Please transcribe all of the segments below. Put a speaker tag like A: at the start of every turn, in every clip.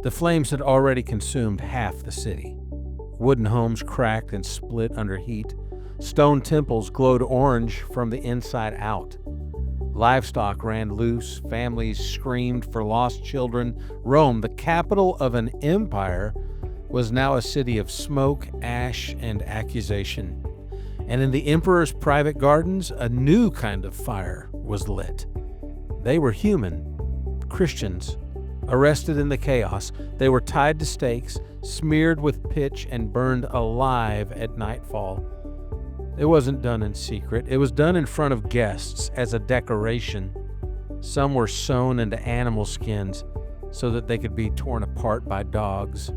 A: The flames had already consumed half the city. Wooden homes cracked and split under heat. Stone temples glowed orange from the inside out. Livestock ran loose. Families screamed for lost children. Rome, the capital of an empire, was now a city of smoke, ash, and accusation. And in the emperor's private gardens, a new kind of fire was lit. They were human, Christians, arrested in the chaos. They were tied to stakes, smeared with pitch, and burned alive at nightfall. It wasn't done in secret. It was done in front of guests as a decoration. Some were sewn into animal skins so that they could be torn apart by dogs.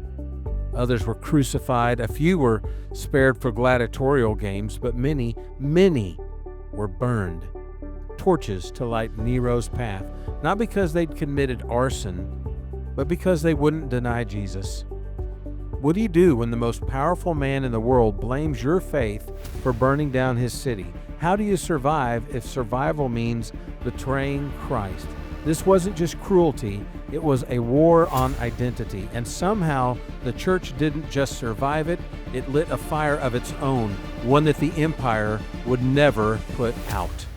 A: Others were crucified. A few were spared for gladiatorial games, but many, many were burned. Torches to light Nero's path, not because they'd committed arson, but because they wouldn't deny Jesus. What do you do when the most powerful man in the world blames your faith for burning down his city? How do you survive if survival means betraying Christ? This wasn't just cruelty, it was a war on identity. And somehow the church didn't just survive it, it lit a fire of its own, one that the empire would never put out.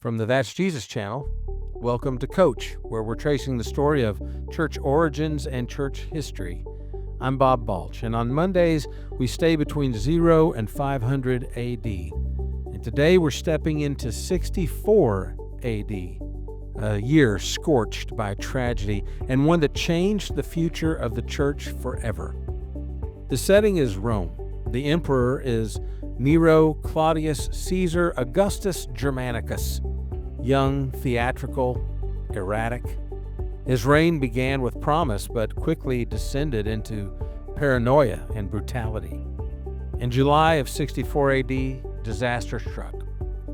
A: From the That's Jesus channel, welcome to Coach, where we're tracing the story of church origins and church history. I'm Bob Balch, and on Mondays, we stay between 0 and 500 AD. And today we're stepping into 64 AD, a year scorched by tragedy, and one that changed the future of the church forever. The setting is Rome. The emperor is Nero Claudius Caesar Augustus Germanicus, young, theatrical, erratic. His reign began with promise, but quickly descended into paranoia and brutality. In July of 64 AD, disaster struck.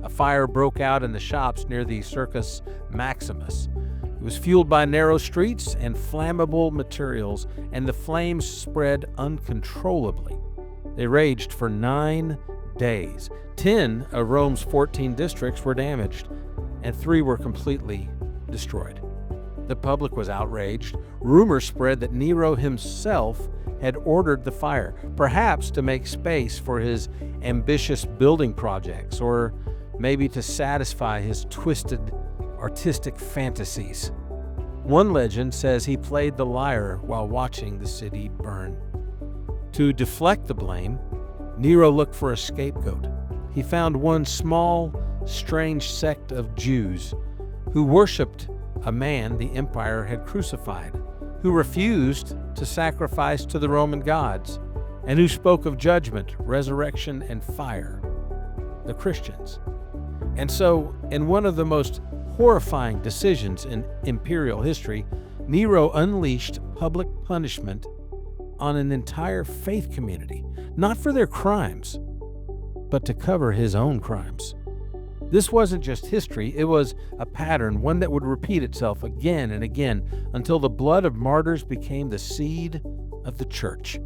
A: A fire broke out in the shops near the Circus Maximus. It was fueled by narrow streets and flammable materials, and the flames spread uncontrollably. They raged for 9 days. 10 of Rome's 14 districts were damaged, and 3 were completely destroyed. The public was outraged. Rumors spread that Nero himself had ordered the fire, perhaps to make space for his ambitious building projects, or maybe to satisfy his twisted artistic fantasies. One legend says he played the lyre while watching the city burn. To deflect the blame, Nero looked for a scapegoat. He found one small, strange sect of Jews who worshipped a man the empire had crucified, who refused to sacrifice to the Roman gods, and who spoke of judgment, resurrection, and fire, the Christians. And so, in one of the most horrifying decisions in imperial history, Nero unleashed public punishment on an entire faith community, not for their crimes, but to cover his own crimes. This wasn't just history, it was a pattern, one that would repeat itself again and again until the blood of martyrs became the seed of the church.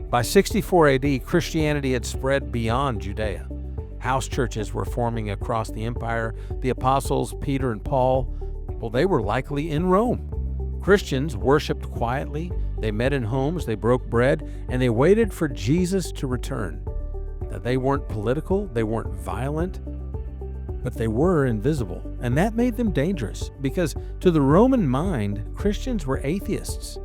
A: By 64 AD, Christianity had spread beyond Judea. House churches were forming across the empire. The apostles, Peter and Paul, well, they were likely in Rome. Christians worshiped quietly, they met in homes, they broke bread, and they waited for Jesus to return. Now, they weren't political, they weren't violent, but they were invisible, and that made them dangerous because to the Roman mind, Christians were atheists.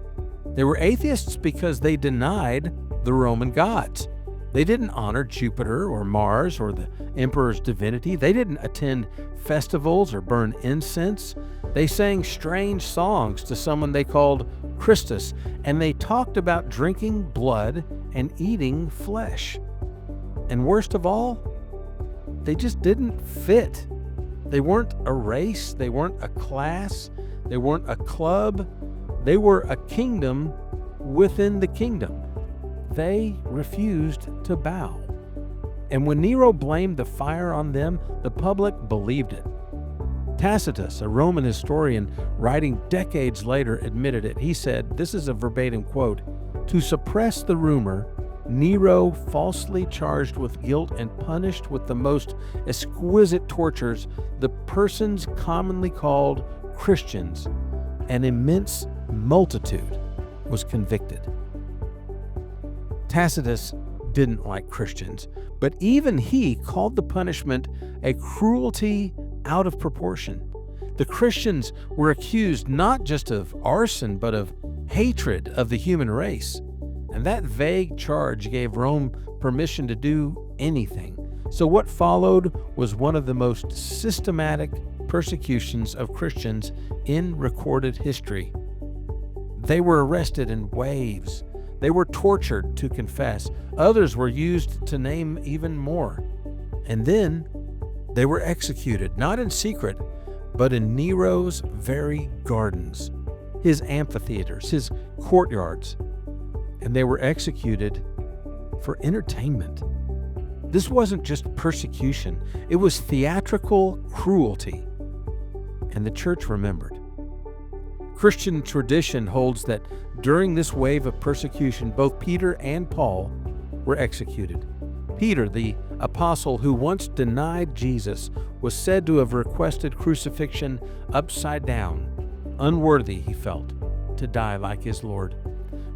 A: They were atheists because they denied the Roman gods. They didn't honor Jupiter or Mars or the emperor's divinity. They didn't attend festivals or burn incense. They sang strange songs to someone they called Christus, and they talked about drinking blood and eating flesh. And worst of all, they just didn't fit. They weren't a race, they weren't a class, they weren't a club, they were a kingdom within the kingdom. They refused to bow. And when Nero blamed the fire on them, the public believed it. Tacitus, a Roman historian writing decades later, admitted it. He said, this is a verbatim quote, "To suppress the rumor, Nero, falsely charged with guilt and punished with the most exquisite tortures, the persons commonly called Christians, an immense multitude was convicted. Tacitus didn't like Christians, but even he called the punishment a cruelty out of proportion. The Christians were accused not just of arson, but of hatred of the human race. And that vague charge gave Rome permission to do anything. So what followed was one of the most systematic persecutions of Christians in recorded history. They were arrested in waves. They were tortured to confess. Others were used to name even more. And then they were executed, not in secret, but in Nero's very gardens, his amphitheaters, his courtyards. And they were executed for entertainment. This wasn't just persecution, it was theatrical cruelty. And the church remembered. Christian tradition holds that during this wave of persecution, both Peter and Paul were executed. Peter, the apostle who once denied Jesus, was said to have requested crucifixion upside down. Unworthy, he felt, to die like his Lord.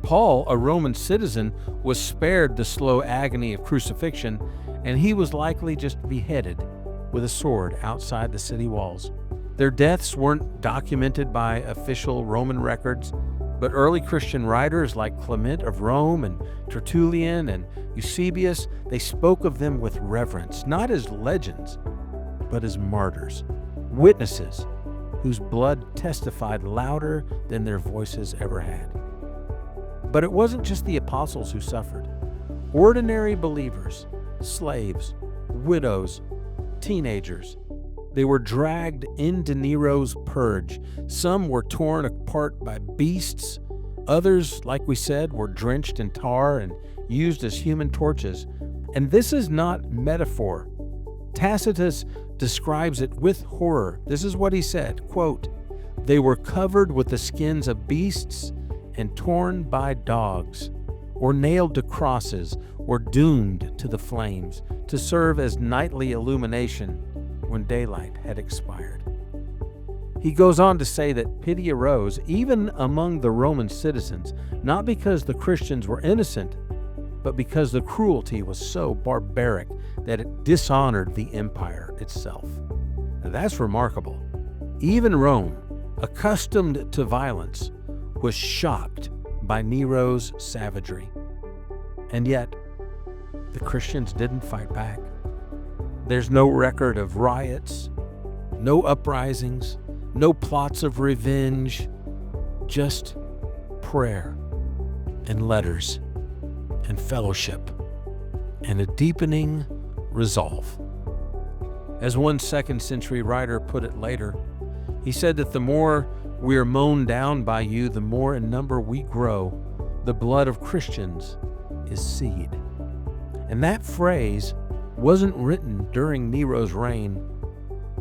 A: Paul, a Roman citizen, was spared the slow agony of crucifixion, and he was likely just beheaded with a sword outside the city walls. Their deaths weren't documented by official Roman records, but early Christian writers like Clement of Rome and Tertullian and Eusebius, they spoke of them with reverence, not as legends, but as martyrs, witnesses whose blood testified louder than their voices ever had. But it wasn't just the apostles who suffered. Ordinary believers, slaves, widows, teenagers, they were dragged into Nero's purge. Some were torn apart by beasts. Others, like we said, were drenched in tar and used as human torches. And this is not metaphor. Tacitus describes it with horror. This is what he said, quote, "They were covered with the skins of beasts and torn by dogs, or nailed to crosses, or doomed to the flames, to serve as nightly illumination when daylight had expired." He goes on to say that pity arose even among the Roman citizens, not because the Christians were innocent, but because the cruelty was so barbaric that it dishonored the empire itself. Now, that's remarkable. Even Rome, accustomed to violence, was shocked by Nero's savagery. And yet, the Christians didn't fight back. There's no record of riots, no uprisings, no plots of revenge, just prayer and letters and fellowship and a deepening resolve. As one 2nd century writer put it later, he said that the more we are mown down by you, the more in number we grow. The blood of Christians is seed. And that phrase wasn't written during Nero's reign.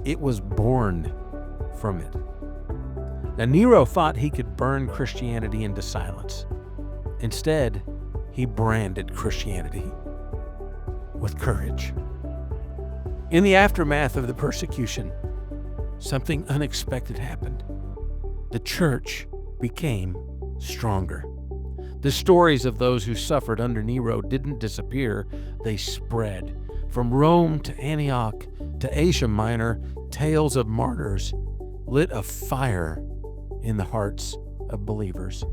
A: It was born from it. Now, Nero thought he could burn Christianity into silence. Instead, he branded Christianity with courage. In the aftermath of the persecution, something unexpected happened. The church became stronger. The stories of those who suffered under Nero didn't disappear, they spread. From Rome to Antioch to Asia Minor, tales of martyrs lit a fire in the hearts of believers.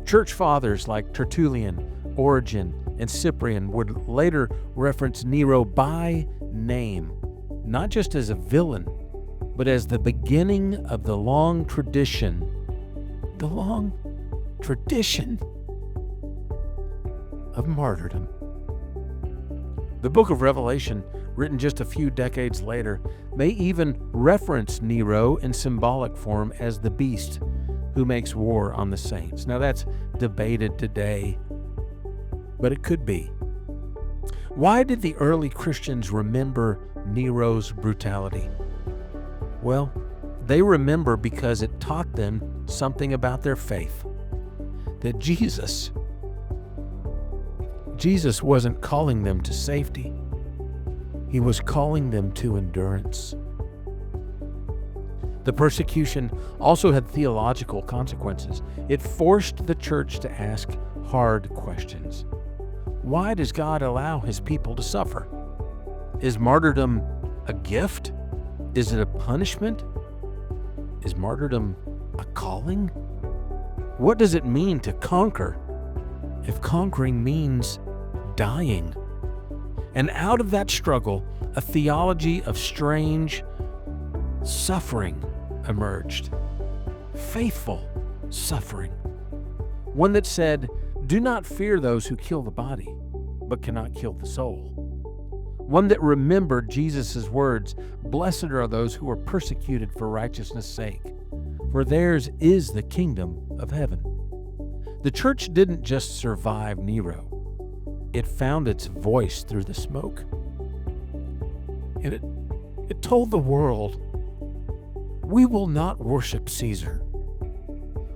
A: Church fathers like Tertullian, Origen, and Cyprian would later reference Nero by name, not just as a villain, but as the beginning of the long tradition of martyrdom. The book of Revelation, written just a few decades later, may even reference Nero in symbolic form as the beast who makes war on the saints. Now that's debated today, but it could be. Why did the early Christians remember Nero's brutality? Well, they remember because it taught them something about their faith. That Jesus wasn't calling them to safety. He was calling them to endurance. The persecution also had theological consequences. It forced the church to ask hard questions. Why does God allow his people to suffer? Is martyrdom a gift? Is it a punishment? Is martyrdom a calling? What does it mean to conquer if conquering means dying? And out of that struggle, a theology of strange suffering emerged. Faithful suffering. One that said, "Do not fear those who kill the body, but cannot kill the soul." One that remembered Jesus' words, "Blessed are those who are persecuted for righteousness' sake, for theirs is the kingdom of heaven." The church didn't just survive Nero. It found its voice through the smoke. And it told the world, we will not worship Caesar.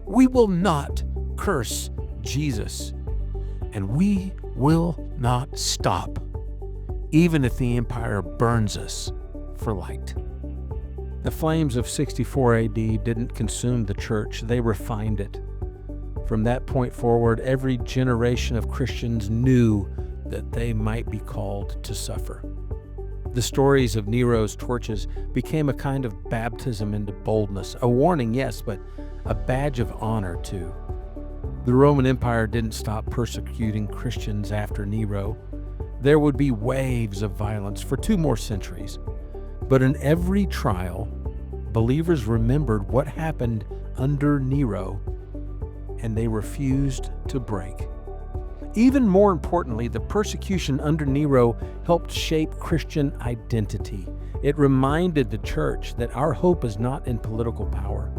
A: We will not curse Jesus. And we will not stop, even if the empire burns us for light. The flames of 64 AD didn't consume the church, they refined it. From that point forward, every generation of Christians knew that they might be called to suffer. The stories of Nero's torches became a kind of baptism into boldness, a warning, yes, but a badge of honor too. The Roman Empire didn't stop persecuting Christians after Nero. There would be waves of violence for 2 more centuries. But in every trial, believers remembered what happened under Nero, and they refused to break. Even more importantly, the persecution under Nero helped shape Christian identity. It reminded the church that our hope is not in political power.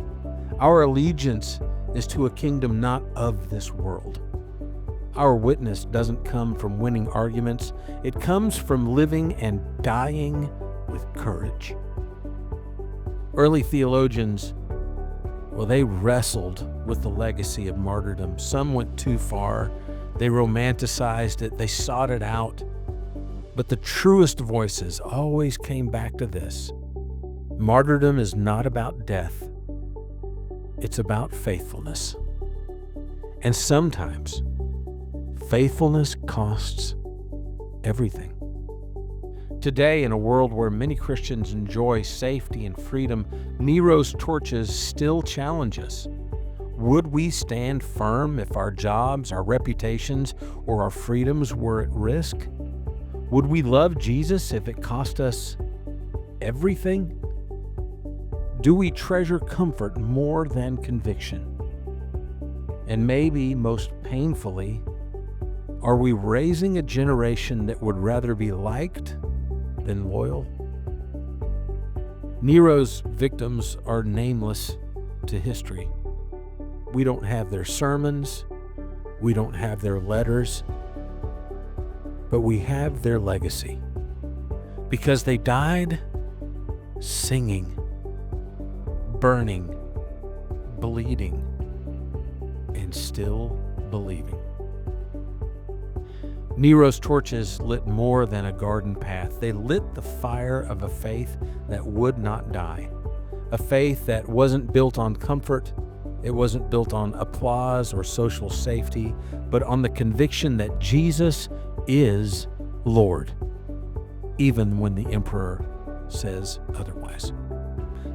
A: Our allegiance is to a kingdom not of this world. Our witness doesn't come from winning arguments. It comes from living and dying with courage. Early theologians, they wrestled with the legacy of martyrdom. Some went too far. They romanticized it. They sought it out. But the truest voices always came back to this. Martyrdom is not about death. It's about faithfulness. And sometimes, faithfulness costs everything. Today, in a world where many Christians enjoy safety and freedom, Nero's torches still challenge us. Would we stand firm if our jobs, our reputations, or our freedoms were at risk? Would we love Jesus if it cost us everything? Do we treasure comfort more than conviction? And maybe most painfully, are we raising a generation that would rather be liked than loyal? Nero's victims are nameless to history. We don't have their sermons, we don't have their letters, but we have their legacy. Because they died singing, burning, bleeding, and still believing. Nero's torches lit more than a garden path. They lit the fire of a faith that would not die. A faith that wasn't built on comfort. It wasn't built on applause or social safety, but on the conviction that Jesus is Lord, even when the emperor says otherwise.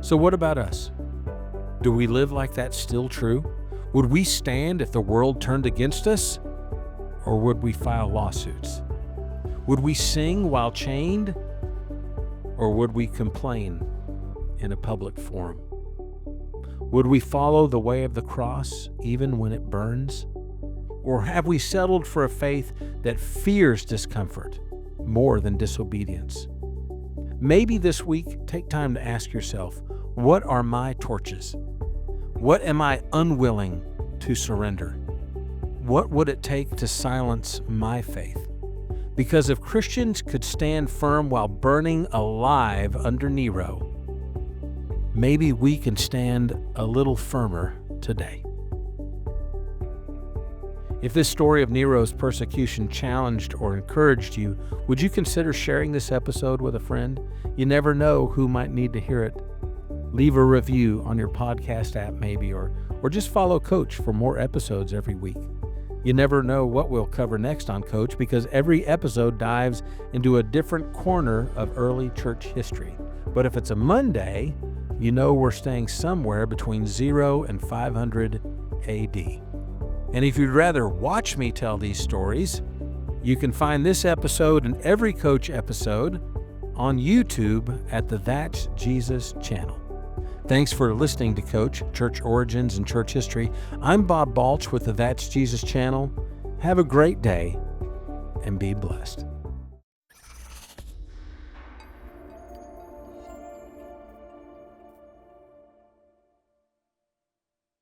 A: So what about us? Do we live like that's still true? Would we stand if the world turned against us? Or would we file lawsuits? Would we sing while chained? Or would we complain in a public forum? Would we follow the way of the cross even when it burns? Or have we settled for a faith that fears discomfort more than disobedience? Maybe this week, take time to ask yourself, what are my torches? What am I unwilling to surrender? What would it take to silence my faith? Because if Christians could stand firm while burning alive under Nero, maybe we can stand a little firmer today. If this story of Nero's persecution challenged or encouraged you, would you consider sharing this episode with a friend? You never know who might need to hear it. Leave a review on your podcast app maybe, or just follow Coach for more episodes every week. You never know what we'll cover next on Coach because every episode dives into a different corner of early church history. But if it's a Monday, you know we're staying somewhere between 0 and 500 AD. And if you'd rather watch me tell these stories, you can find this episode and every Coach episode on YouTube at the That's Jesus channel. Thanks for listening to Coach, Church Origins and Church History. I'm Bob Balch with the That's Jesus channel. Have a great day and be blessed.